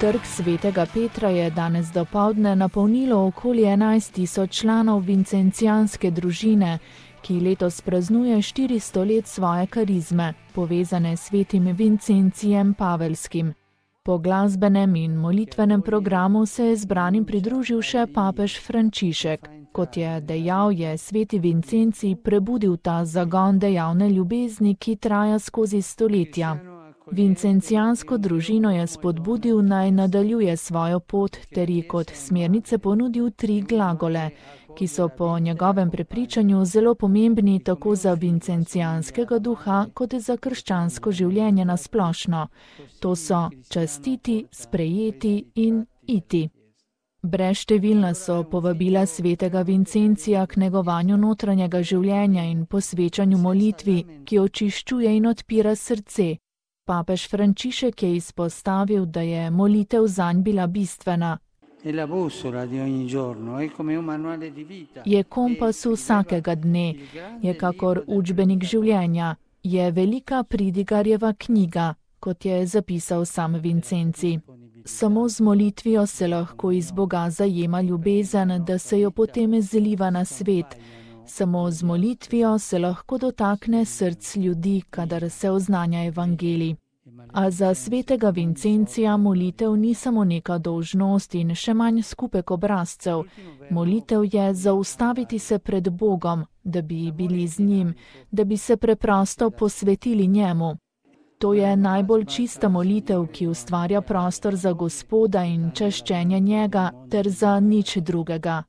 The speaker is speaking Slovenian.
Trg Svetega Petra je danes dopoldne napolnilo okoli 11.000 članov vincencijanske družine, ki letos praznuje 400 let svoje karizme, povezane s svetim Vincencijem Pavelskim. Po glasbenem in molitvenem programu se je zbranim pridružil še papež Frančišek. Kot je dejal, je sveti Vincencij prebudil ta zagon dejavne ljubezni, ki traja skozi stoletja. Vincencijansko družino je spodbudil, naj nadaljuje svojo pot ter ji kot smernice ponudil 3 glagole, ki so po njegovem prepričanju zelo pomembni tako za vincencijanskega duha kot za krščansko življenje na splošno. To so častiti, sprejeti in iti. Brezštevilna so povabila svetega Vincencija k negovanju notranjega življenja in posvečanju molitvi, ki očiščuje in odpira srce. Papež Frančišek je izpostavil, da je molitev zanj bila bistvena. Je kompas vsakega dne, je kakor učbenik življenja, je velika pridigarjeva knjiga, kot je zapisal sam Vincencij. Samo z molitvijo se lahko iz Boga zajema ljubezen, da se jo potem zliva na svet. Samo z molitvijo se lahko dotakne src ljudi, kadar se oznanja evangelij. A za svetega Vincencija molitev ni samo neka dolžnost in še manj skupek obrazcev. Molitev je zaustaviti se pred Bogom, da bi bili z njim, da bi se preprosto posvetili njemu. To je najbolj čista molitev, ki ustvarja prostor za Gospoda in čaščenje njega ter za nič drugega.